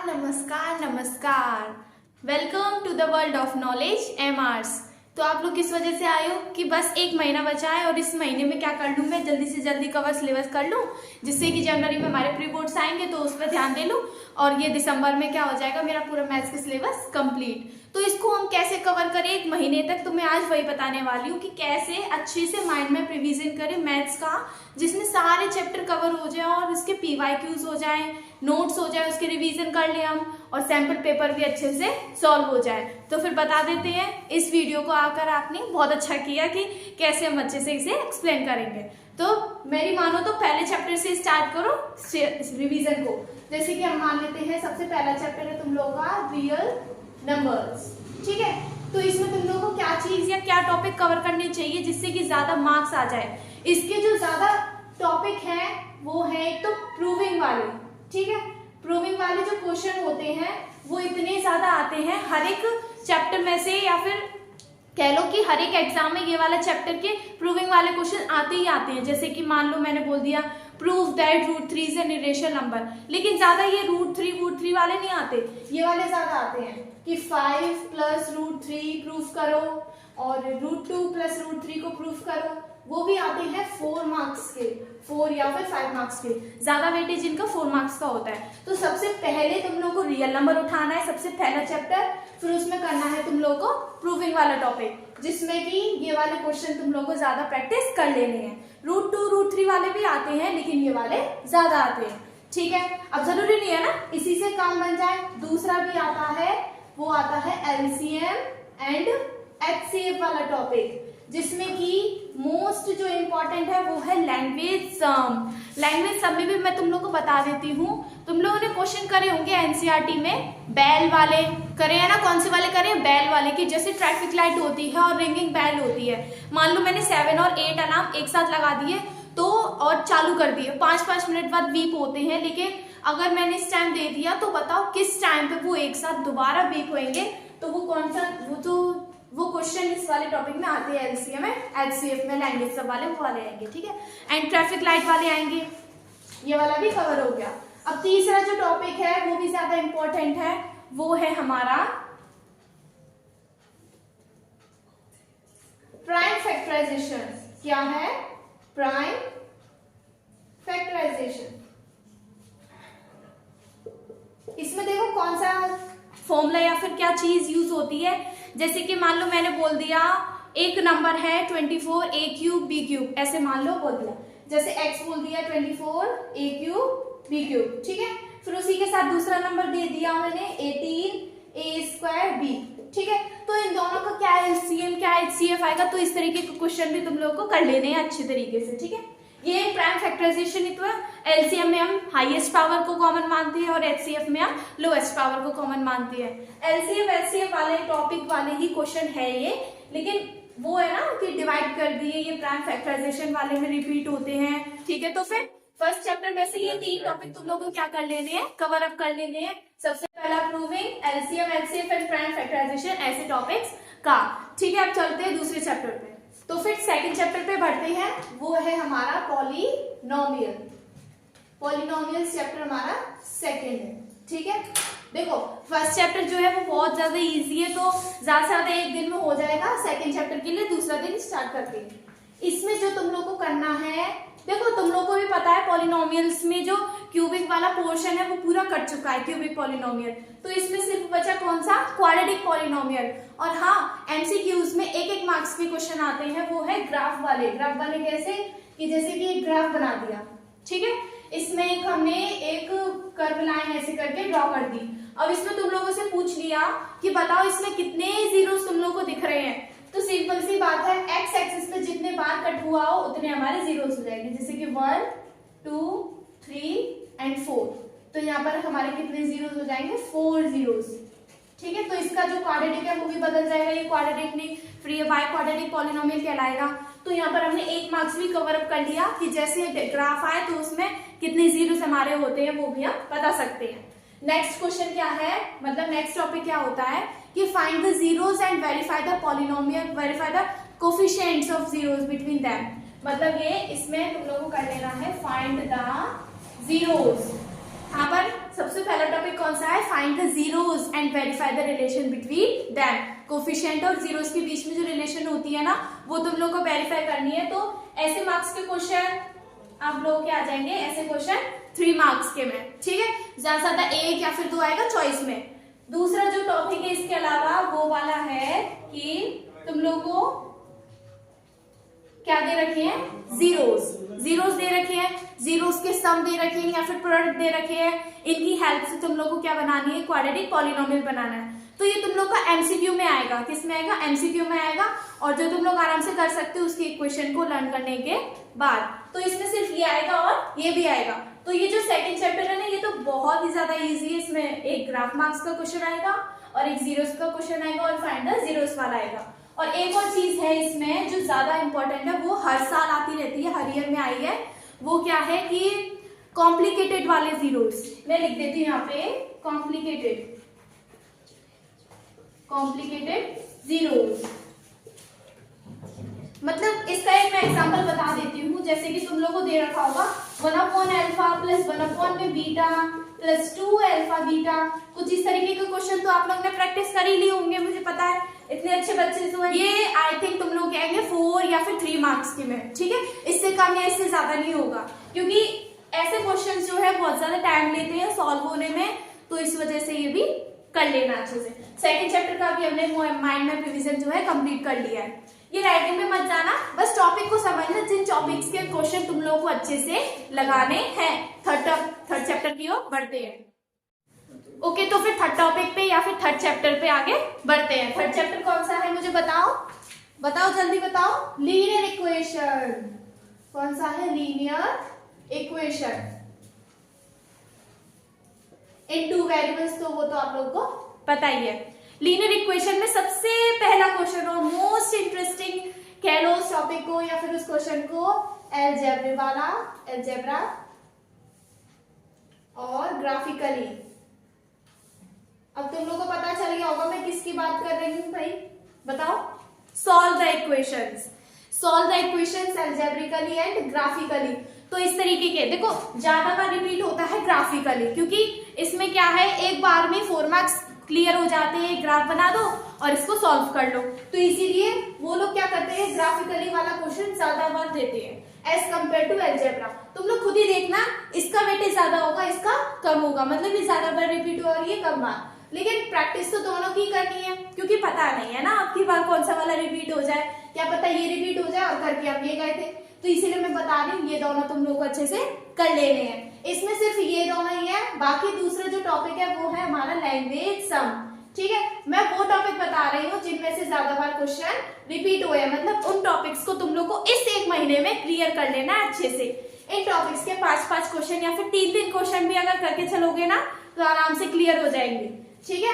नमस्कार नमस्कार। Welcome to the world of knowledge MRs। तो आप लोग किस वजह से आए हो कि बस एक महीना बचा है और इस महीने में क्या कर लूँ, मैं जल्दी से जल्दी कवर सिलेबस कर लूँ जिससे कि जनवरी में हमारे प्री बोर्ड्स आएंगे तो उस पर ध्यान दे लूँ और ये दिसंबर में क्या हो जाएगा, मेरा पूरा मैथ्स का सिलेबस कंप्लीट। तो इसको हम कैसे कवर करें एक महीने तक, तो मैं आज वही बताने वाली हूँ कि कैसे अच्छे से माइंड में रिवीजन करें मैथ्स का, जिसमें सारे चैप्टर कवर हो जाए और उसके PYQs हो जाए, नोट्स हो जाए, उसके रिवीजन कर ले हम और सैम्पल पेपर भी अच्छे से सॉल्व हो जाए। तो फिर बता देते हैं, इस वीडियो को आकर आपने बहुत अच्छा किया कि कैसे हम अच्छे से इसे एक्सप्लेन करेंगे। तो मेरी मानो तो पहले चैप्टर से स्टार्ट करो रिवीजन को। जैसे कि हम मान लेते हैं सबसे पहला चैप्टर है तुम लोगों का रियल नंबर्स, ठीक है। तो इसमें तुम लोगों को क्या चीज या क्या टॉपिक कवर करने चाहिए जिससे कि ज्यादा मार्क्स आ जाए। इसके जो ज्यादा टॉपिक है वो है एक तो प्रूविंग वाले, ठीक है। प्रूविंग वाले जो क्वेश्चन होते हैं वो इतने ज्यादा आते हैं हर एक चैप्टर में से, या फिर कह लो कि हर एक एग्जाम में ये वाला चैप्टर के प्रूविंग वाले क्वेश्चन आते ही आते हैं। जैसे कि मान लो मैंने बोल दिया prove that √3 is an irrational number, लेकिन ज्यादा ये √3 वाले नहीं आते, ये वाले ज्यादा आते हैं कि 5 + √3 प्रूफ करो और √2 + √3 को प्रूफ करो। वो भी आते हैं 4 मार्क्स के, 4 या फिर 5 मार्क्स के, ज्यादा वेटेज इनका 4 मार्क्स का होता है। तो सबसे पहले तुम लोग को रियल नंबर उठाना है, सबसे पहला चैप्टर, फिर उसमें करना है तुम लोग को प्रूविंग वाला टॉपिक, जिसमें कि ये वाले क्वेश्चन तुम लोग को ज्यादा प्रैक्टिस कर लेने हैं। √2 √3 वाले भी आते हैं लेकिन ये वाले ज्यादा आते हैं, ठीक है। अब जरूरी नहीं है ना इसी से काम बन जाए, दूसरा भी आता है, वो आता है LCM एंड HCF वाला टॉपिक, जिसमें कि मोस्ट जो इम्पोर्टेंट है वो है लैंग्वेज सम। लैंग्वेज सम में भी मैं तुम लोग को बता देती हूँ, तुम लोगों ने क्वेश्चन करे होंगे NCERT में, बैल वाले करे हैं ना। कौन से वाले करे हैं? बैल वाले, की जैसे ट्रैफिक लाइट होती है और रिंगिंग बैल होती है। मान लो मैंने 7 और 8 अलार्म एक साथ लगा दिए तो और चालू कर दिए, 5-5 मिनट बाद बीप होते हैं, लेकिन अगर मैंने इस टाइम दे दिया तो बताओ किस टाइम पे वो एक साथ दोबारा बीप होंगे। तो वो कौन सा, वो क्वेश्चन इस वाले टॉपिक में आते हैं LCM में, HCF में लैंग्वेज सब वाले वो वाले आएंगे, ठीक है। एंड ट्रैफिक लाइट वाले आएंगे, ये वाला भी कवर हो गया। अब तीसरा जो टॉपिक है वो भी ज्यादा इंपॉर्टेंट है, वो है हमारा प्राइम फैक्टराइजेशन। क्या है? Prime factorization. इसमें देखो कौन सा फॉर्मूला या फिर क्या चीज यूज होती है। जैसे कि मान लो मैंने बोल दिया एक नंबर है 24 A³ B³, ऐसे मान लो बोल दिया, जैसे x बोल दिया 24 A³ B³, ठीक है। फिर उसी के साथ दूसरा नंबर दे दिया मैंने 18 A² B, ठीक है। तो इन दोनों का क्या LCM क्या HCF आएगा, तो इस तरीके के क्वेश्चन भी तुम लोगों को कर लेने हैं अच्छे तरीके से, ठीक है। ये प्राइम फैक्टराइजेशन ही तो है। LCM में हम हाईएस्ट पावर को कॉमन मानते हैं और HCF में हम लोएस्ट पावर को कॉमन मानते हैं। LCM HCF वाले टॉपिक वाले ही क्वेश्चन है ये, लेकिन वो है ना कि डिवाइड कर दिए, ये प्राइम फैक्टराइजेशन वाले में रिपीट होते हैं, ठीक है। तो फिर फर्स्ट चैप्टर में से ये 3 टॉपिक तुम लोगों को क्या कर लेने हैं, कवर अप कर लेने हैं। सबसे पहला proving, LCM HCF and prime factorization, ऐसे टॉपिक्स का, ठीक है। अब चलते हैं दूसरे चैप्टर पे। तो फिर सेकंड चैप्टर पे बढ़ते हैं, वो है हमारा पॉलिनोमियल। पॉलिनोमियल चैप्टर हमारा सेकंड है, ठीक है। देखो फर्स्ट चैप्टर जो है वो बहुत ज्यादा इजी है, तो ज्यादा से ज्यादा एक दिन में हो जाएगा। सेकंड चैप्टर के लिए दूसरा दिन स्टार्ट करते हैं। इसमें जो तुम लोग को करना है, देखो तुम लोग को भी पता है पॉलिनोमियल्स में जो क्यूबिक वाला पोर्शन है वो पूरा कट चुका है, क्यूबिक पॉलिनोमियल। तो इसमें सिर्फ बचा कौन सा? Quadratic polynomial. और हाँ, MCQs में 1-1 मार्क्स के क्वेश्चन आते हैं, वो है ग्राफ वाले। ग्राफ वाले कैसे कि जैसे कि एक ग्राफ बना दिया, ठीक है। इसमें हमने एक कर्व लाइन ऐसे करके ड्रॉ कर दी। अब इसमें तुम लोगों से पूछ लिया कि बताओ इसमें कितने जीरोस तुम लोग को दिख रहे हैं, तो सिंपल सी बात है, एक्स एक्सिस पे जितने बार कट हुआ हो उतने हमारे जीरोस हो जाएंगे। जैसे कि 1 2 3 एंड 4, तो यहाँ पर हमारे कितने जीरोस हो जाएंगे? 4 जीरोस, ठीक है। तो इसका जो क्वाड्रेटिक है वो भी बदल जाएगा, ये क्वाड्रेटिक नहीं फिर ये बाय क्वाड्रेटिक पॉलिनोमियल कहलाएगा। तो यहाँ पर हमने 1 मार्क्स भी कवर अप कर लिया कि जैसे ग्राफ आए तो उसमें कितने जीरोस हमारे होते हैं वो भी हम बता सकते हैं। नेक्स्ट क्वेश्चन क्या है, मतलब नेक्स्ट टॉपिक क्या होता है कि find the zeros and verify the polynomial, verify the coefficients of zeros between them. मतलब ये इसमें तुम लोगों को कर लेना है फाइंड द जीरोस। यहाँ पर सबसे पहला टॉपिक कौन सा है, find the zeros and verify the relation between them. Coefficient और जीरोस के बीच में जो रिलेशन होती है ना, वो तुम लोग को वेरीफाई करनी है। तो ऐसे मार्क्स के क्वेश्चन आप लोग के आ जाएंगे, ऐसे क्वेश्चन 3 मार्क्स के में, ठीक है। ज्यादा से ज्यादा 1 या फिर 2 आएगा चॉइस में। दूसरा जो टॉपिक है इसके अलावा वो वाला है कि तुम लोग को क्या दे रखे हैं, जीरोस दे रखे हैं, जीरोस के सम दे रखे हैं या फिर प्रोडक्ट दे रखे हैं। इनकी हेल्प से तुम लोग को क्या बनानी है, क्वाड्रेटिक पॉलिनोमियल बनाना है। तो ये तुम लोग का एमसीक्यू में आएगा, किस में आएगा, एमसीक्यू में आएगा। और जो तुम लोग आराम से कर सकते हो उसकी इक्वेशन को लर्न करने के बाद। तो इसमें सिर्फ ये आएगा और ये भी आएगा। तो ये जो सेकंड चैप्टर है ना, ये तो बहुत ही ज्यादा इजी है। इसमें एक ग्राफ मार्क्स का क्वेश्चन आएगा और एक जीरोस का क्वेश्चन आएगा और फाइंड द जीरोस वाला आएगा। और एक और चीज है इसमें जो ज्यादा इंपॉर्टेंट है, वो हर साल आती रहती है, हर ईयर में आई है। वो क्या है कि कॉम्प्लिकेटेड वाले जीरोस। मैं लिख देती हूँ यहाँ पे कॉम्प्लिकेटेड जीरोस। मतलब इसका एक मैं एग्जांपल बता देती हूँ। जैसे कि तुम लोगों को दे रखा होगा 1/अल्फा प्लस 1/में बीटा प्लस 2 अल्फा बीटा। कुछ इस तरीके के क्वेश्चन तो आप लोग ने प्रैक्टिस कर ही लिए होंगे, मुझे पता है, इतने अच्छे बच्चे जो है। ये आई थिंक तुम लोग आएंगे 4 या फिर 3 मार्क्स के में, ठीक है। इससे कम या इससे ज्यादा नहीं होगा, क्योंकि ऐसे क्वेश्चन जो है बहुत ज्यादा टाइम लेते हैं सॉल्व होने में। तो इस वजह से ये भी कर लेना अच्छे से। सेकंड चैप्टर का भी हमने माइंड में रिवीजन जो है कंप्लीट कर लिया है। ये राइटिंग में मत जाना, बस टॉपिक को समझना, जिन टॉपिक्स के क्वेश्चन तुम लोगों को अच्छे से लगाने हैं। थर्ड चैप्टर की ओर बढ़ते हैं। ओके, तो फिर थर्ड टॉपिक पे या फिर थर्ड चैप्टर पे आगे बढ़ते हैं। थर्ड चैप्टर कौन सा है मुझे बताओ जल्दी बताओ। Linear equation. कौन सा है, लीनियर इक्वेशन इन 2 वेरिएबल्स। तो वो तो आप लोगों को पता ही है। लीनियर इक्वेशन में सबसे पहला क्वेश्चन और मोस्ट इंटरेस्टिंग कह लो उस टॉपिक को या फिर उस क्वेश्चन को, अलजेब्रा और ग्राफिकली। अब तुम लोगों को पता चल गया होगा मैं किसकी बात कर रही हूँ भाई, बताओ। Solve the equations algebraically and graphically. तो इस तरीके के देखो, ज्यादा बार रिपीट होता है ग्राफिकली, क्योंकि इसमें क्या है, एक बार में 4 मार्क्स क्लियर हो जाते हैं। ग्राफ बना दो और इसको सॉल्व कर लो। तो इसीलिए वो लोग क्या करते हैं, ग्राफिकली वाला क्वेश्चन ज्यादा बार देते हैं एज कम्पेयर टू अलजेब्रा। तुम लोग खुद ही देखना, इसका वेटेज ज्यादा होगा, इसका कम होगा, मतलब ये ज्यादा बार रिपीट हो और ये कम बार। लेकिन प्रैक्टिस तो दोनों की करनी है, क्योंकि पता नहीं है ना आपकी बार कौन सा वाला रिपीट हो जाए। क्या पता ये रिपीट हो जाए और करके आप ये गए थे। तो इसीलिए मैं बता रही हूँ ये दोनों तुम लोग को अच्छे से कर लेने हैं। इसमें सिर्फ ये दोनों ही है, बाकी दूसरा जो टॉपिक है वो है हमारा लैंग्वेज सम, ठीक है। मैं वो टॉपिक बता रही हूँ जिनमें से ज्यादा बार क्वेश्चन रिपीट हुए, मतलब उन टॉपिक्स को तुम लोग को इस 1 महीने में क्लियर कर लेना है अच्छे से। इन टॉपिक्स के 5-5 क्वेश्चन या फिर 3-3 क्वेश्चन भी अगर करके चलोगे ना तो आराम से क्लियर हो जाएंगे, ठीक है।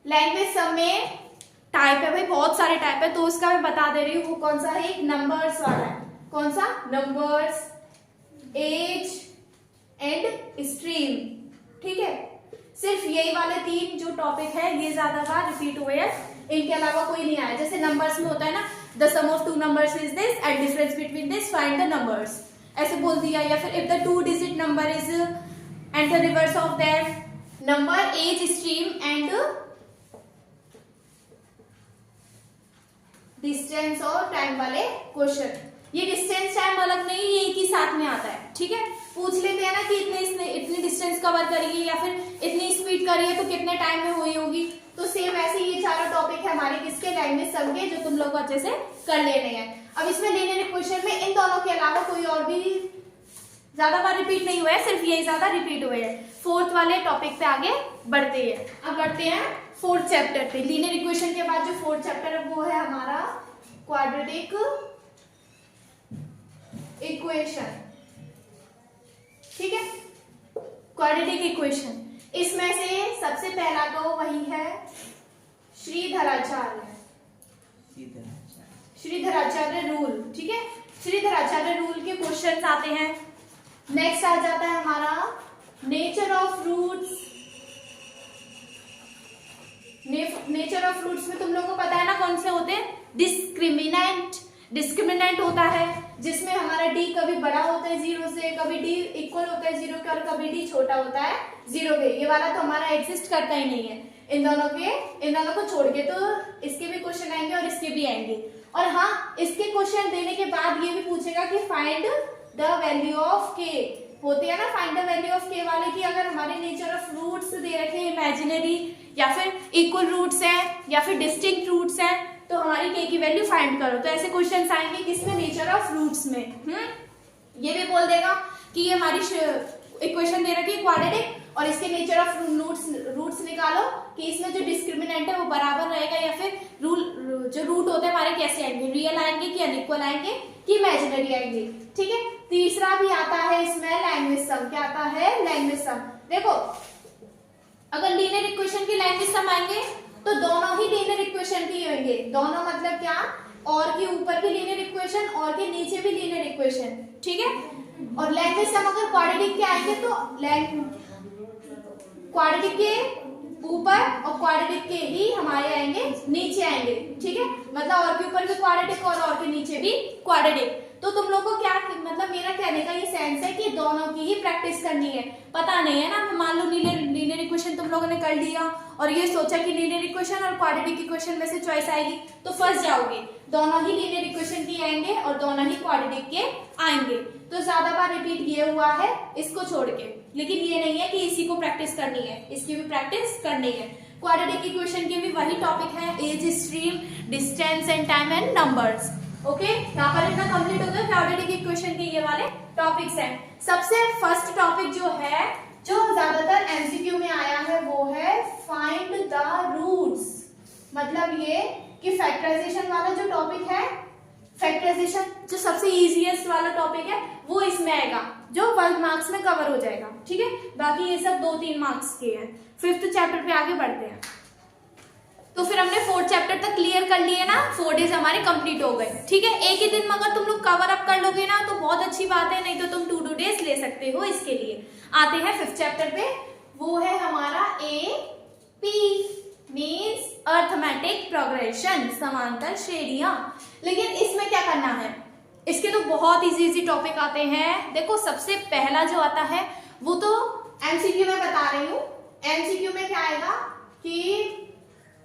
लैंग्वेज सम में टाइप है भाई, बहुत सारे टाइप है, तो उसका मैं बता दे रही हूँ। वो कौन सा है, एक नंबर्स वाला है। कौन सा, नंबर्स, एज एंड स्ट्रीम, ठीक है। सिर्फ यही वाले 3 जो टॉपिक है ये ज्यादा बार रिपीट हुए हैं, इनके अलावा कोई नहीं आया। जैसे नंबर्स में होता है ना, the sum of 2 numbers is this and difference between this find the numbers, ऐसे बोल दिया। या फिर if the 2 digit number is and the reverse of that number, age, stream and distance और टाइम वाले क्वेश्चन। ये डिस्टेंस टाइम अलग नहीं, ये एक ही साथ में आता है, ठीक है। पूछ लेते हैं ना कि इतनी डिस्टेंस कवर करिए या फिर इतनी स्पीड करिए तो कितने टाइम में हुई होगी। तो सेम ऐसे ये चारों टॉपिक है हमारे किसके, लैंग्वेज सम के, जो तुम लोग को अच्छे से कर लेने हैं। अब इसमें लीनियर इक्वेशन में इन दोनों के अलावा कोई और भी ज्यादा बार रिपीट नहीं हुआ है, सिर्फ यही ज्यादा रिपीट हुए हैं। 4th वाले टॉपिक पे आगे बढ़ते हैं। अब बढ़ते हैं 4th चैप्टर पे। लीनियर इक्वेशन के बाद जो 4th चैप्टर है वो है हमारा क्वाड्रेटिक इक्वेशन, ठीक है। क्वाड्रेटिक इक्वेशन, इसमें से सबसे पहला तो वही है श्रीधराचार्य रूल, ठीक है। श्रीधराचार्य रूल के क्वेश्चंस आते हैं। नेक्स्ट आ जाता है हमारा nature of roots. Nature of roots में तुम लोगों को पता है ना कौन से होते हैं, डिस्क्रिमिनेंट, डिस्क्रिमिनेंट होता है जिसमें हमारा डी कभी बड़ा होता है 0 से, कभी डी इक्वल होता है 0 के और कभी डी छोटा होता है 0 के। ये वाला तो हमारा एग्जिस्ट करता ही नहीं है इन दोनों को छोड़ के। तो इसके भी क्वेश्चन आएंगे और इसके भी आएंगे। और हाँ, इसके क्वेश्चन देने के बाद ये भी पूछेगा कि फाइंड द वैल्यू ऑफ के, होते हैं ना फाइंड द वैल्यू ऑफ के वाले, की अगर हमारे नेचर ऑफ रूट्स दे रखे हैं इमेजिनरी या फिर इक्वल रूट्स हैं या फिर डिस्टिंक्ट रूट्स हैं तो हमारी के की वैल्यू फाइंड करो। तो ऐसे क्वेश्चंस आएंगे किसमें, नेचर ऑफ रूट्स में। ये भी बोल देगा कि ये हमारी इक्वेशन दे रखी है क्वाड्रेटिक और इसके नेचर ऑफ रूट्स निकालो कि इसमें जो डिस्क्रिमिनेंट है वो बराबर रहेगा या फिर जो रूट होते हैं हमारे कैसे आएंगे, रियल आएंगे कि अनइक्वल आएंगे कि इमेजिनरी आएंगे। ठीक है, तीसरा भी आता है इसमें लैंग्वेज सम। क्या आता है, लैंग्वेज सम। देखो अगर लीनियर इक्वेशन की लैंग्वेज सम आएंगे तो दोनों ही लीनियर इक्वेशन की होंगे। दोनों मतलब क्या, और के ऊपर भी लीनियर इक्वेशन और के नीचे भी लीनियर इक्वेशन। ठीक है, और लैंग्वेज सम अगर क्वाड्रेटिक के आएंगे तो क्वाड्रेटिक के ऊपर और क्वाड्रेटिक के ही हमारे आएंगे नीचे आएंगे। ठीक है, मतलब और के ऊपर भी क्वाड्रेटिक और के नीचे भी क्वाड्रेटिक। तो तुम लोग को क्या मतलब मेरा कहने का ये सेंस है कि दोनों की ही प्रैक्टिस करनी है। पता नहीं है ना, मान लो लीनियर इक्वेशन तुम लोगों ने कर लिया और ये सोचा कि लीनियर इक्वेशन और क्वाड्रेटिक इक्वेशन में से चॉइस आएगी तो फंस जाओगे। दोनों ही लीनियर इक्वेशन की आएंगे और दोनों ही क्वाड्रेटिक के आएंगे। तो ज्यादा बार रिपीट ये हुआ है इसको छोड़ के, लेकिन ये नहीं है कि इसी को प्रैक्टिस करनी है, इसकी भी प्रैक्टिस करनी है। क्वाड्रेटिक इक्वेशन के भी वही टॉपिक है, age, stream, distance and time and numbers. Okay, यहाँ पर इतना कंप्लीट हो गया क्वाड्रेटिक इक्वेशन के ये वाले टॉपिक्स हैं। सबसे फर्स्ट टॉपिक जो है, जो ज्यादातर एमसीक्यू में आया है, वो है फाइंड द रूट्स। मतलब ये कि फैक्टराइजेशन वाला जो टॉपिक है, फैक्टराइजेशन जो सबसे इजीएस्ट वाला टॉपिक है वो इसमें आएगा, जो 1 मार्क्स में कवर हो जाएगा। ठीक है, बाकी ये सब 2-3 मार्क्स के हैं। 5th चैप्टर पे आगे बढ़ते हैं। तो फिर हमने 4th चैप्टर तक क्लियर कर लिए ना, 4 डेज हमारे कंप्लीट हो गए। ठीक है, एक ही दिन में अगर तुम लोग कवर अप कर लोगे ना तो बहुत अच्छी बात है, नहीं तो तुम 2 डेज ले सकते हो इसके लिए। आते हैं 5th चैप्टर पे, वो है हमारा AP मीन्स अर्थमेटिक प्रोग्रेशन, समांतर श्रेणियां। लेकिन इसमें क्या करना है, इसके तो बहुत इजी टॉपिक आते हैं। देखो सबसे पहला जो आता है वो तो एमसीक्यू में बता रही हूँ। एमसीक्यू में क्या आएगा कि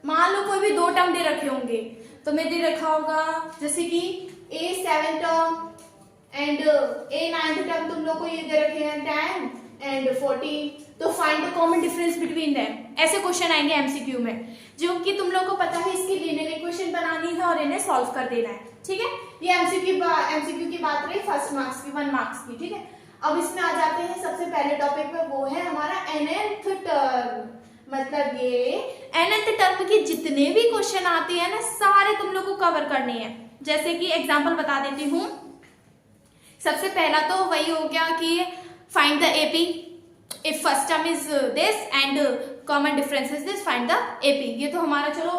मान लो कोई भी 2 टर्म दे रखे होंगे, तो मैं दे रखा होगा जैसे कि A7 term and A9 term, तुम लोग को ये दे रखे हैं 10 एंड 40, तो find the common difference between them. ऐसे क्वेश्चन आएंगे एमसीक्यू में, जो कि तुम लोग को पता है इसकी लीनियर इक्वेशन बनानी है और इन्हें सॉल्व कर देना है। ठीक है, ये एमसीक्यू की बात रही 1st मार्क्स की, 1 मार्क्स की। ठीक है, अब इसमें आ जाते हैं सबसे पहले टॉपिक पे, वो है हमारा nth टर्म। मतलब ये nth टर्म की जितने भी क्वेश्चन आते हैं ना, सारे तुम लोग को कवर करने हैं। जैसे कि एग्जांपल बता देती हूँ। सबसे पहला तो वही हो गया कि find the AP, if first term is this and common difference is this, find the AP. ये तो हमारा चलो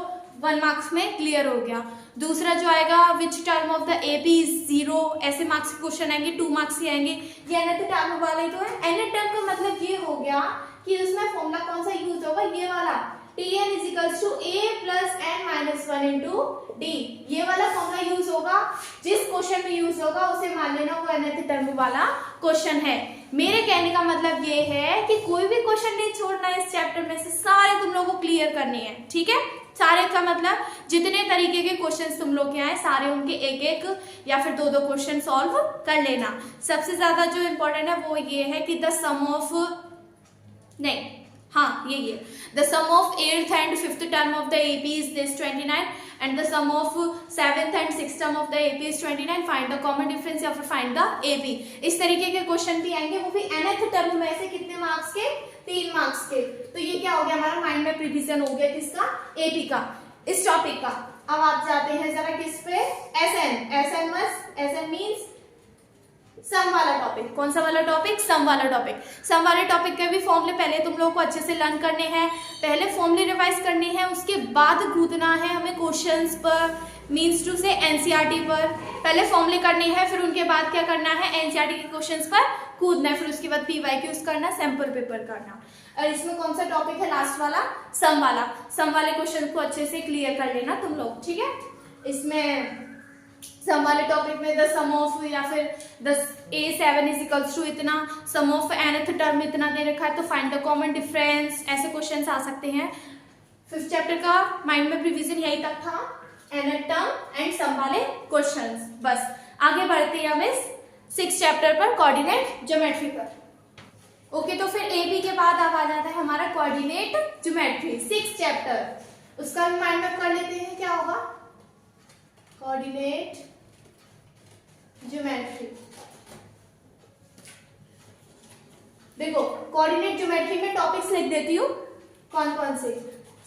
1 मार्क्स में क्लियर हो गया। दूसरा जो आएगा, which term of the AP is 0, ऐसे मार्क्स के क्वेश्चन आएंगे, 2 मार्क्स के आएंगे। ये nth टर्म वाला ही तो है। nth टर्म का मतलब ये हो गया कि उसमें फॉर्मूला कौन सा यूज होगा, ये वाला Tn is equals to A plus n minus 1 into D। ये वाला फॉर्मूला यूज होगा, जिस क्वेश्चन में यूज होगा उसे मान लेना वो nth टर्म वाला क्वेश्चन है। मेरे कहने का मतलब ये है कि कोई भी क्वेश्चन नहीं छोड़ना है इस चैप्टर में से, सारे तुम लोगों को क्लियर करने हैं। ठीक है, सारे का मतलब जितने तरीके के क्वेश्चंस तुम लोग के आए सारे उनके एक या फिर 2 क्वेश्चन सॉल्व कर लेना। सबसे ज्यादा जो इम्पोर्टेंट है वो ये है कि the sum of the sum of 8th and 5th term of the AP is this 29 and the sum of 7th and 6th term of the AP is 29, find the common difference या फिर find the AP। इस तरीके के question भी आएंगे, वो भी nth term में से कितने मार्क्स के, 3 मार्क्स के। तो ये क्या हो गया, हमारा माइंड में प्रिविजन हो गया किसका, AP का, इस टॉपिक का। अब आप जाते हैं जरा किस पे, SN मीन्स सम वाला टॉपिक। कौन सा वाला टॉपिक, सम वाला टॉपिक। सम वाले टॉपिक के भी फॉर्मूले पहले तुम लोगों को अच्छे से लर्न करने हैं, पहले फॉर्मूले रिवाइज करने हैं, उसके बाद कूदना है हमें क्वेश्चंस पर, मीन्स टू से एनसीईआरटी पर। पहले फॉर्मूले करने हैं, फिर उनके बाद क्या करना है, एनसीईआरटी के क्वेश्चंस पर कूदना है, फिर उसके बाद पीवाईक्यूज करना, सैंपल पेपर करना। और इसमें कौन सा टॉपिक है लास्ट वाला, सम वाला। सम वाले क्वेश्चन को अच्छे से क्लियर कर लेना तुम लोग। ठीक है, इसमें सम वाले टॉपिक में द सम ऑफ या फिर the A7 is equals to इतना, सम ऑफ nth टर्म इतना दे रखा है तो फाइंड द कॉमन डिफरेंस, ऐसे क्वेश्चंस आ सकते हैं। 5th चैप्टर का माइंड में रिवीजन यही तक था, nth टर्म एंड सम वाले क्वेश्चंस। बस आगे बढ़ते हैं हम इस 6th चैप्टर पर, कोऑर्डिनेट ज्योमेट्री पर। ओके तो फिर AB के बाद अब आ जाता है हमारा कोऑर्डिनेट ज्योमेट्री 6th चैप्टर, उसका भी माइंड मैप कर लेते हैं क्या होगा। कोऑर्डिनेट ज्योमेट्री, देखो कोऑर्डिनेट ज्योमेट्री में टॉपिक्स लिख देती हूँ कौन कौन से।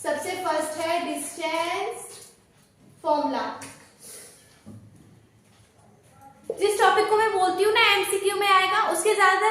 सबसे फर्स्ट है डिस्टेंस फॉर्मूला। जिस टॉपिक को मैं बोलती हूँ ना एमसीक्यू में आएगा, उसके ज्यादा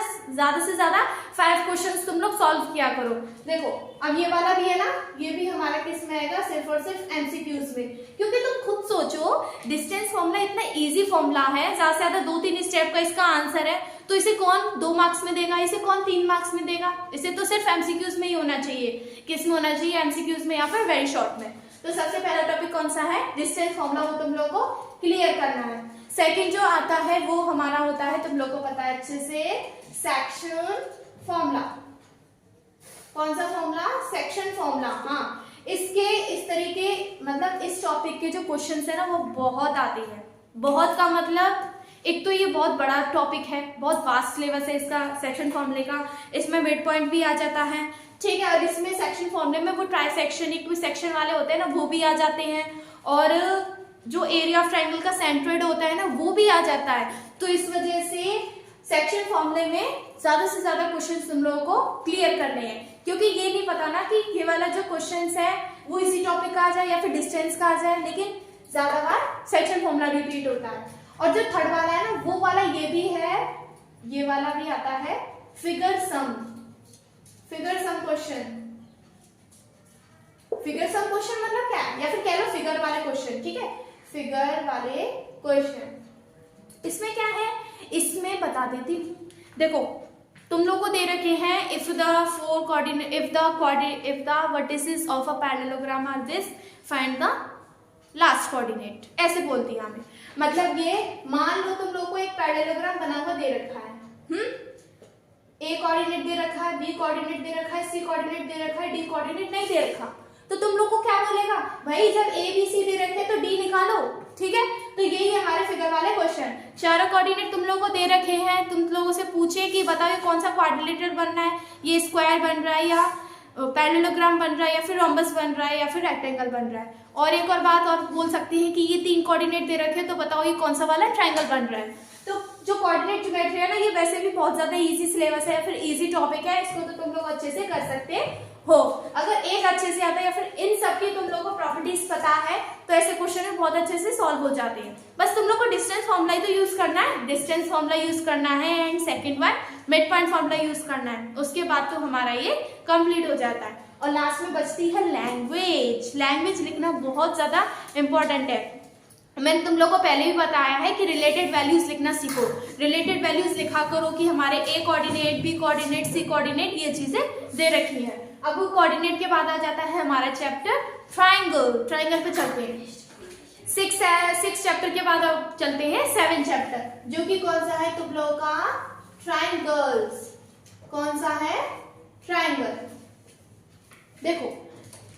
से ज्यादा 5 क्वेश्चंस तुम लोग सॉल्व किया करो। देखो अब ये वाला भी है ना, ये भी हमारा किस में आएगा, सिर्फ और सिर्फ एमसीक्यूज में। क्योंकि तुम खुद सोचो डिस्टेंस फॉर्मूला इतना इजी फॉर्मूला है, ज्यादा से ज्यादा 2-3 स्टेप का इसका आंसर है, तो इसे कौन 2 मार्क्स में देगा, इसे कौन 3 मार्क्स में देगा। इसे तो सिर्फ एमसीक्यूज में ही होना चाहिए। किस में होना चाहिए, एमसीक्यूज में या फिर वेरी शॉर्ट में। तो सबसे पहला टॉपिक कौन सा है, डिस्टेंस फॉर्मूला, वो तुम लोग को क्लियर करना है। सेकंड जो आता है वो हमारा होता है, तुम लोग को पता है अच्छे से, सेक्शन फॉर्मूला। कौन सा फॉर्मूला, सेक्शन फॉर्मूला। हाँ इसके इस तरीके मतलब इस टॉपिक के जो क्वेश्चंस है ना वो बहुत आते हैं। बहुत का मतलब एक तो ये बहुत बड़ा टॉपिक है, बहुत वास्ट सिलेबस है इसका सेक्शन फॉर्मूले का, इसमें मिड पॉइंट भी आ जाता है, ठीक है। और इसमें सेक्शन फॉर्मूले में वो ट्राई सेक्शन इक्विसेक्शन वाले होते हैं ना वो भी आ जाते हैं, और जो एरिया ऑफ ट्रायंगल का सेंट्रोइड होता है ना वो भी आ जाता है। तो इस वजह से सेक्शन फॉर्मूले में ज्यादा से ज्यादा क्वेश्चंस तुम लोगों को क्लियर करने हैं, क्योंकि ये नहीं पता ना कि ये वाला जो क्वेश्चंस है वो इसी टॉपिक का आ जाए या फिर डिस्टेंस का आ जाए, लेकिन ज्यादा बार सेक्शन फॉर्मूला रिपीट होता है। और जो थर्ड वाला है ना वो वाला ये भी है, ये वाला भी आता है, figure sum question. Figure sum question मतलब क्या है, या फिर कह लो फिगर वाले क्वेश्चन, ठीक है, फिगर वाले क्वेश्चन। इसमें क्या है, इसमें बता देती हूँ। देखो तुम लोग को दे रखे हैं, if the vertices of a parallelogram are this, find the last coordinate, ऐसे बोलती है हमें। मतलब ये मान लो तुम लोग को एक पैरेललोग्राम बना हुआ दे रखा है, ए कोऑर्डिनेट दे रखा है, बी कोऑर्डिनेट दे रखा है, सी कोऑर्डिनेट दे रखा है, डी कोऑर्डिनेट नहीं दे रखा, तो तुम लोग को क्या बोलेगा, भाई जब ए बी सी दे रखे तो डी निकालो, ठीक है। तो यही है हमारे फिगर वाले क्वेश्चन। चारों कोऑर्डिनेट तुम लोगों को दे रखे हैं, तुम लोगों से पूछे कि बताओ ये कौन सा क्वाड्रिलेटरल बनना है, ये स्क्वायर बन रहा है या पैरेललोग्राम बन रहा है या फिर रोम्बस बन रहा है या फिर रेक्टेंगल बन रहा है। और एक और बात और बोल सकती है कि ये 3 कोऑर्डिनेट दे रखे, तो बताओ ये कौन सा वाला ट्रायंगल बन रहा है। तो जो कोऑर्डिनेट ज्योमेट्री है ना ये वैसे भी बहुत ज्यादा इजी सिलेबस है या फिर इजी टॉपिक है, इसको तो तुम लोग अच्छे से कर सकते हो। अगर एक अच्छे से आता है या फिर इन सब की तुम लोग को प्रॉपर्टीज पता है तो ऐसे क्वेश्चन बहुत अच्छे से सॉल्व हो जाते हैं। बस तुम लोग को डिस्टेंस फॉर्मूला ही तो यूज करना है, डिस्टेंस फॉर्मूला यूज करना है and second one mid point formula use करना है, उसके बाद तो हमारा ये कंप्लीट हो जाता है। और लास्ट में बचती है लैंग्वेज। लैंग्वेज लिखना बहुत ज्यादा इंपॉर्टेंट है। मैंने तुम लोग को पहले भी बताया है कि रिलेटेड वैल्यूज लिखना सीखो। रिलेटेड वैल्यूज लिखा करो कि हमारे ए कोऑर्डिनेट, बी कोऑर्डिनेट, सी कोऑर्डिनेट ये चीजें दे रखी हैं। अब वो कोऑर्डिनेट के बाद आ जाता है हमारा चैप्टर ट्रायंगल। ट्रायंगल पे चलते हैं। 6 चैप्टर के बाद अब चलते हैं 7 चैप्टर, जो कि कौन सा है तुम लोगों का, ट्रायंगल्स। कौन सा है, ट्रायंगल। देखो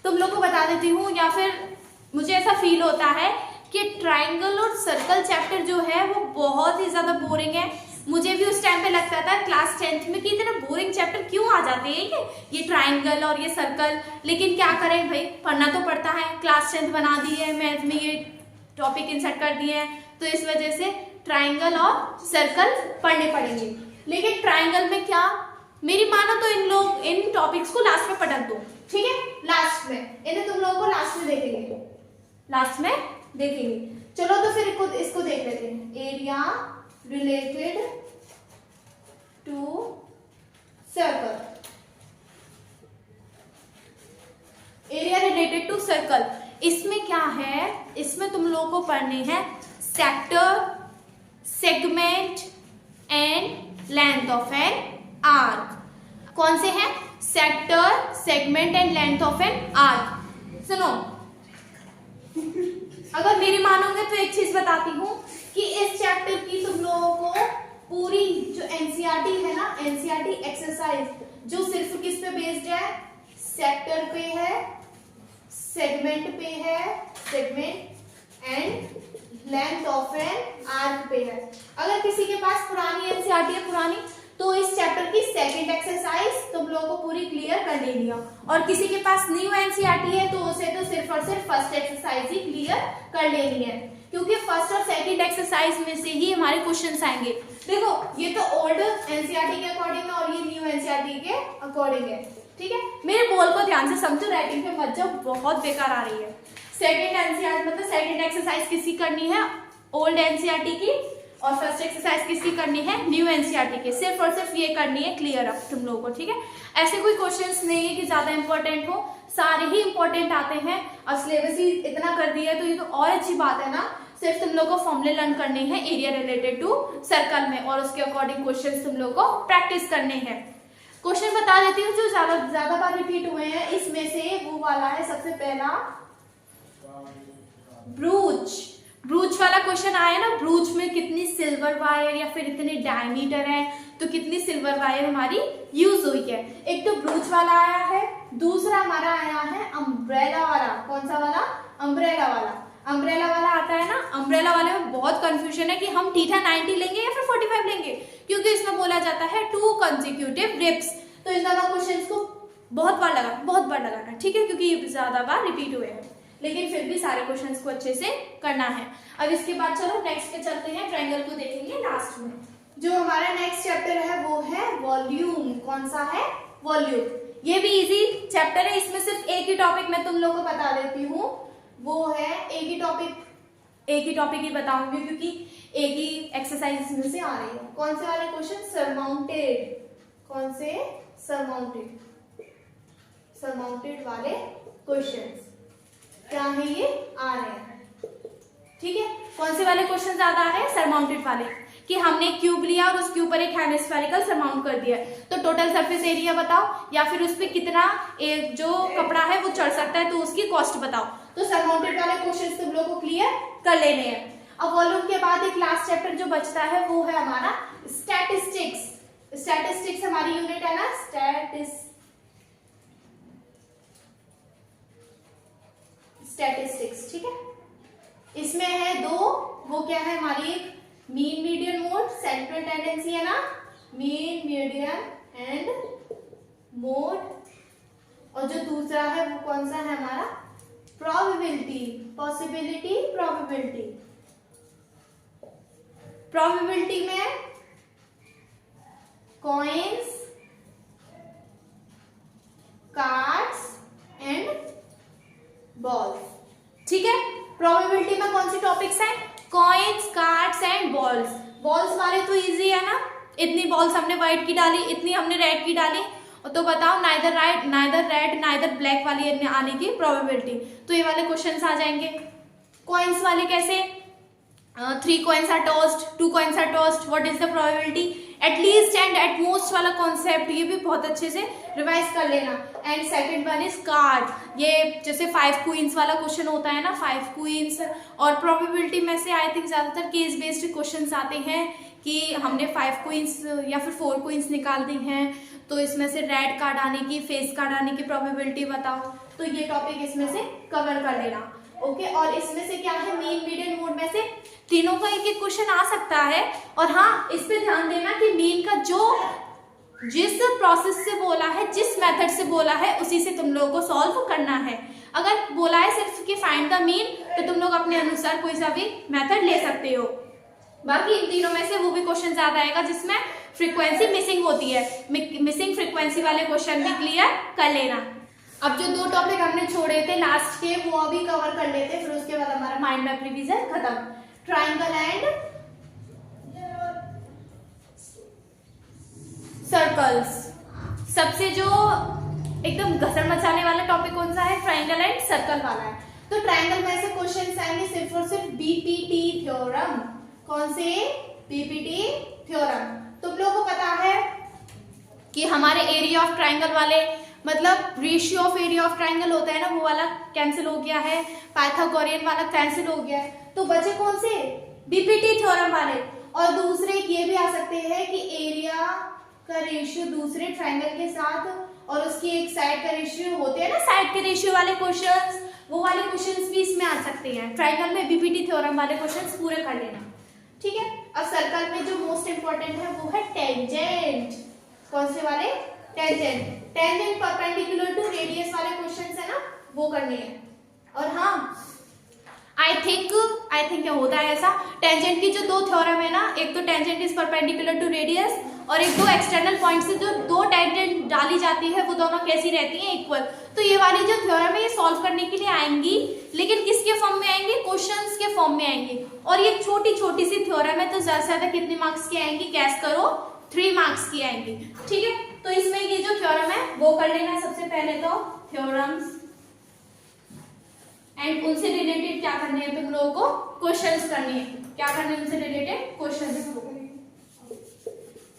तुम लोग को बता देती हूँ, या फिर मुझे ऐसा फील होता है कि ट्रायंगल और सर्कल चैप्टर जो है वो बहुत ही ज्यादा बोरिंग है। मुझे भी उस टाइम पे लगता था क्लास 10th में कि इतना बोरिंग चैप्टर क्यों आ जाते हैं ये ट्रायंगल और ये सर्कल। लेकिन क्या करें भाई, पढ़ना तो पड़ता है। क्लास 10th बना दी है, मैथ में ये टॉपिक इंसर्ट कर दिए हैं, तो इस वजह से ट्रायंगल और सर्कल पढ़ने पड़ेंगे। लेकिन ट्रायंगल में क्या, मेरी मानो तो इन टॉपिक्स को लास्ट में पढ़ दो, ठीक है। लास्ट में इन्हें तुम लोगों को लास्ट में देखेंगे, लास्ट में देखेंगे। चलो तो फिर इसको देख लेते हैं। Area related to circle. Area related to circle, इसमें क्या है, इसमें तुम लोगों को पढ़ने हैं sector, segment and length of an arc. कौन से हैं, sector, segment and length of an arc. सुनो अगर मेरी मानोगे तो एक चीज बताती हूँ कि इस चैप्टर की तुम लोगों को पूरी जो एनसीईआरटी है ना, एनसीईआरटी एक्सरसाइज जो सिर्फ किस पे बेस्ड है, सेक्टर पे है, सेगमेंट पे है, segment and length of an arc पे है। अगर किसी के पास पुरानी एनसीईआरटी है, पुरानी, तो इस चैप्टर की सेकंड एक्सरसाइज तुम लोगों को पूरी क्लियर कर लेनी है, और किसी के पास न्यू एनसीईआरटी है तो उसे तो सिर्फ और सिर्फ फर्स्ट एक्सरसाइज ही क्लियर कर लेनी है, क्योंकि फर्स्ट और सेकंड एक्सरसाइज में से ही हमारे क्वेश्चंस आएंगे। देखो ये तो ओल्ड एनसीईआरटी के अकॉर्डिंग है और ये न्यू एनसीईआरटी के अकॉर्डिंग है, ठीक है। मेरे बोल को ध्यान से समझो, राइटिंग पे मत जाओ, बहुत बेकार आ रही है। सेकंड एनसीईआरटी मतलब सेकंड एक्सरसाइज किसकी करनी है, ओल्ड एनसीईआरटी की, और फर्स्ट एक्सरसाइज किसकी करनी है, न्यू एनसीईआरटी की। सिर्फ और सिर्फ ये करनी है क्लियर अप तुम लोगों को, ठीक है। ऐसे कोई क्वेश्चंस नहीं है कि ज्यादा इंपॉर्टेंट हो, सारे ही इंपॉर्टेंट आते हैं। और सिलेबस ही इतना कर दिया है तो ये तो और अच्छी बात है ना। सिर्फ तुम लोगों को फॉर्मूले लर्न करने हैं एरिया रिलेटेड टू सर्कल में, और उसके अकॉर्डिंग क्वेश्चंस तुम लोगों को प्रैक्टिस करने हैं। क्वेश्चन बता देती हूँ जो ज्यादा बार रिपीट हुए हैं, इसमें से वो वाला है सबसे पहला ब्रूच। ब्रूच वाला क्वेश्चन आया ना, ब्रूच में कितनी सिल्वर वायर या फिर इतने डायमीटर है, तो कितनी सिल्वर वायर हमारी यूज हुई है। एक तो ब्रूच वाला आया है, दूसरा हमारा आया है अम्ब्रेला वाला। कौन सा वाला, अम्ब्रेला वाला। अम्ब्रेला वाला आता है ना, अम्ब्रेला वाले में बहुत कंफ्यूजन है कि हम थीटा 90 लेंगे या फिर 45 लेंगे, क्योंकि इसमें बोला जाता है 2 कंसेक्यूटिव डिप्स। तो इन दोनों क्वेश्चन को बहुत बार लगाना, ठीक है, क्योंकि ये ज्यादा बार रिपीट हुए हैं, लेकिन फिर भी सारे क्वेश्चंस को अच्छे से करना है। अब इसके बाद चलो नेक्स्ट पे चलते हैं, ट्रायंगल को देखेंगे लास्ट में। जो हमारा नेक्स्ट चैप्टर है वो है वॉल्यूम। कौन सा है, वॉल्यूम। ये भी इजी चैप्टर है, इसमें सिर्फ एक ही टॉपिक मैं तुम लोग को बता देती हूँ, वो है एक ही टॉपिक ही बताऊंगी, क्योंकि एक ही एक्सरसाइज में से आ रही है। कौन से वाले क्वेश्चन, सरमाउंटेड। कौन से, सरमाउंटेड वाले क्वेश्चंस क्या है, ये आ रहे हैं, ठीक है। कौन से वाले क्वेश्चन ज्यादा आ रहे हैं, सरमाउंटेड वाले, कि हमने क्यूब लिया और उसके ऊपर एक हेमिस्फेरिकल सरमाउंट कर दिया, तो टोटल सरफेस एरिया बताओ, या फिर उस पर कितना जो कपड़ा है वो चढ़ सकता है तो उसकी कॉस्ट बताओ। तो सरमाउंटेड वाले क्वेश्चन तुम लोग को क्लियर कर लेने हैं। अब वॉल्यूम के बाद एक लास्ट चैप्टर जो बचता है वो है हमारा स्टैटिस्टिक्स। स्टैटिस्टिक्स हमारी यूनिट है ना, स्टैटिस्टिक्स, ठीक है। इसमें है 2, वो क्या है हमारी, एक mean median mode, central tendency है ना, मीन मीडियन एंड मोड, और जो दूसरा है वो कौन सा है हमारा, प्रोबेबिलिटी, पॉसिबिलिटी, प्रोबेबिलिटी। प्रोबेबिलिटी में कॉइन्स, कार्ड्स एंड बॉल्स, ठीक है। प्रोबेबिलिटी में कौन सी टॉपिक्स हैं, coins, cards and balls. Balls वाले तो इजी है ना, इतनी बॉल्स हमने व्हाइट की डाली, इतनी हमने रेड की डाली, तो बताओ नाइदर रेड नाइदर ब्लैक वाली आने की प्रोबेबिलिटी, तो ये वाले क्वेश्चंस आ जाएंगे। कॉइन्स वाले कैसे, 3 coins are tossed, 2 coins are tossed, what is the probability, at least and at most वाला कॉन्सेप्ट, ये भी बहुत अच्छे से रिवाइज कर लेना। And second one is card, ये जैसे 5 क्वींस वाला क्वेश्चन होता है ना, 5 क्वींस, और प्रोबेबिलिटी में से आई थिंक ज्यादातर केस बेस्ड क्वेश्चंस आते हैं कि हमने 5 क्वींस या फिर 4 क्वींस निकाल दी हैं, तो इसमें से रेड कार्ड आने की, फेस कार्ड आने की प्रोबेबिलिटी बताओ, तो ये टॉपिक इसमें से कवर कर लेना, ओके। और इसमें से क्या है, मीन मीडियन मोड में से तीनों का एक एक क्वेश्चन आ सकता है। और हाँ, इस पे ध्यान देना कि मीन का जिस प्रोसेस से बोला है, जिस मेथड से बोला है, उसी से तुम लोगों को सॉल्व करना है। अगर बोला है सिर्फ कि फाइंड द मीन, तो तुम लोग अपने अनुसार कोई सा भी मेथड ले सकते हो। बाकी इन तीनों में से वो भी क्वेश्चन ज्यादा आएगा जिसमें फ्रीक्वेंसी मिसिंग होती है, मिसिंग फ्रीक्वेंसी वाले क्वेश्चन भी क्लियर कर लेना। अब जो 2 टॉपिक हमने छोड़े थे लास्ट के, वो अभी कवर कर लेते, फिर उसके बाद हमारा माइंड मैप रिवीजन खत्म। ट्राइंगल एंड सर्कल्स, सबसे जो एकदम घसर मचाने वाला टॉपिक कौन सा है, ट्राइंगल एंड सर्कल वाला है। तो ट्राइंगल में से क्वेश्चन आएंगे सिर्फ और सिर्फ बीपीटी थ्योरम। कौन से, बीपीटी थ्योरम। तुम लोगों को पता है कि हमारे एरिया ऑफ ट्राइंगल वाले मतलब ratio of area of triangle होता है ना, वो वाला कैंसिल हो गया है, पाइथागोरियन वाला कैंसिल हो गया है, तो बचे कौन से, बीपीटी थ्योरम वाले। और दूसरे ये भी आ सकते हैं कि एरिया का रेशियो दूसरे ट्राइंगल के साथ और उसकी एक साइड का रेशियो होते हैं ना, साइड के रेशियो वाले क्वेश्चंस, वो वाले क्वेश्चंस भी इसमें आ सकते हैं। ट्राइंगल में बीपीटी थ्योरम वाले क्वेश्चंस पूरे कर लेना, ठीक है। अब सर्कल में जो मोस्ट इंपॉर्टेंट है वो है टेंजेंट। कौन से वाले, tangent. Tangent perpendicular to radius वाले क्वेश्चंस है ना, वो करने हैं। और हाँ, आई थिंक होता है ऐसा, टेंजेंट की जो दो थ्योरम है ना, एक तो tangent is perpendicular to radius, और एक दो एक्सटर्नल पॉइंट से जो दो टेंजेंट डाली जाती है वो दोनों कैसी रहती हैं, इक्वल। तो ये वाली जो थ्योरम है ये सॉल्व करने के लिए आएंगी, लेकिन किसके फॉर्म में आएंगे, क्वेश्चंस के फॉर्म में आएंगे। और ये छोटी छोटी सी थ्योरम है, तो ज्यादा से ज्यादा कितने मार्क्स की आएंगी, गैस करो, 3 मार्क्स की आएंगी, ठीक है। तो इसमें ये जो थ्योरम है वो कर लेना है सबसे पहले तो, थ्योरम्स, एंड उनसे रिलेटेड क्या करने हैं तुम लोगों को, क्वेश्चंस करने हैं। क्या करने हैं उनसे रिलेटेड, क्वेश्चंस,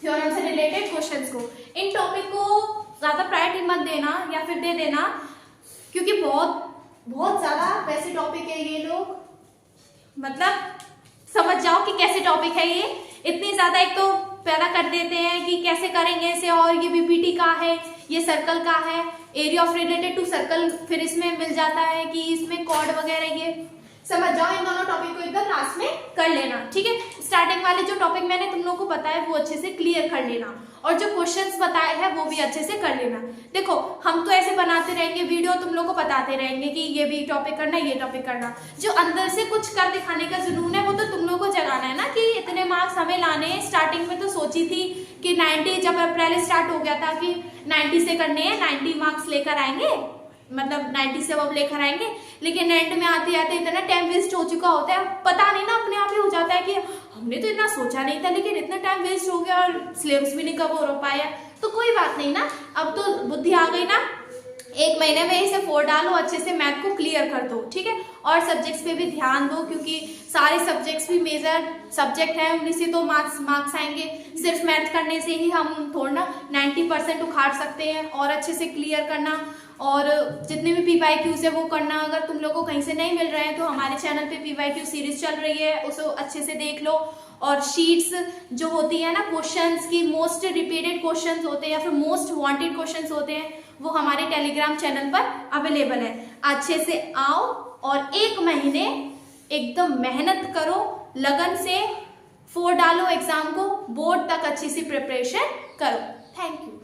थ्योरम से रिलेटेड क्वेश्चंस को। इन टॉपिक को ज्यादा प्रायोरिटी मत देना या फिर दे देना, क्योंकि बहुत ज्यादा वैसे टॉपिक है ये, लोग मतलब समझ जाओ कि कैसे टॉपिक है ये। इतनी ज्यादा एक तो पैदा कर देते हैं कि कैसे करेंगे इसे, और ये बीपीटी का है, ये सर्कल का है, area of related to circle फिर इसमें मिल जाता है कि इसमें कॉर्ड वगैरह, ये समझ जाओ। इन दोनों टॉपिक को एकदम लास्ट में कर लेना, ठीक है। स्टार्टिंग वाले जो टॉपिक मैंने तुम लोग को बताया वो अच्छे से क्लियर कर लेना, और जो क्वेश्चंस बताए हैं वो भी अच्छे से कर लेना। देखो हम तो ऐसे बनाते रहेंगे वीडियो, तुम लोग को बताते रहेंगे कि ये भी टॉपिक करना, ये टॉपिक करना। जो अंदर से कुछ कर दिखाने का जुनून है वो तो तुम लोग को जगाना है ना, कि इतने मार्क्स हमें लाने हैं। स्टार्टिंग में तो सोची थी कि 90, जब अप्रैल स्टार्ट हो गया था कि 90 से करने हैं, 90 मार्क्स लेकर आएंगे, मतलब 90 से अब लेकर आएंगे, लेकिन एंड में आते आते इतना टाइम वेस्ट हो चुका होता है, पता नहीं ना, अपने आप ही हो जाता है कि हमने तो इतना सोचा नहीं था, लेकिन इतना टाइम वेस्ट हो गया और सिलेबस भी नहीं कवर हो पाया। तो कोई बात नहीं ना, अब तो बुद्धि आ गई ना, 1 महीने में इसे 4 डालो, अच्छे से मैथ को क्लियर कर दो, ठीक है। और सब्जेक्ट्स पे भी ध्यान दो, क्योंकि सारे सब्जेक्ट्स भी मेजर सब्जेक्ट है, उन्हीं से तो मार्क्स आएंगे। सिर्फ मैथ करने से ही हम थोड़ा ना 90% उखाड़ सकते हैं, और अच्छे से क्लियर करना, और जितने भी PYQs है वो करना। अगर तुम लोगों को कहीं से नहीं मिल रहे हैं तो हमारे चैनल पे PYQ सीरीज चल रही है, उसे अच्छे से देख लो। और शीट्स जो होती है ना क्वेश्चंस की, मोस्ट रिपीटेड क्वेश्चंस होते हैं या फिर मोस्ट वांटेड क्वेश्चंस होते हैं, वो हमारे टेलीग्राम चैनल पर अवेलेबल है। अच्छे से आओ और 1 महीने एकदम मेहनत करो, लगन से 4 डालो एग्जाम को, बोर्ड तक अच्छी सी प्रिपरेशन करो। Thank you.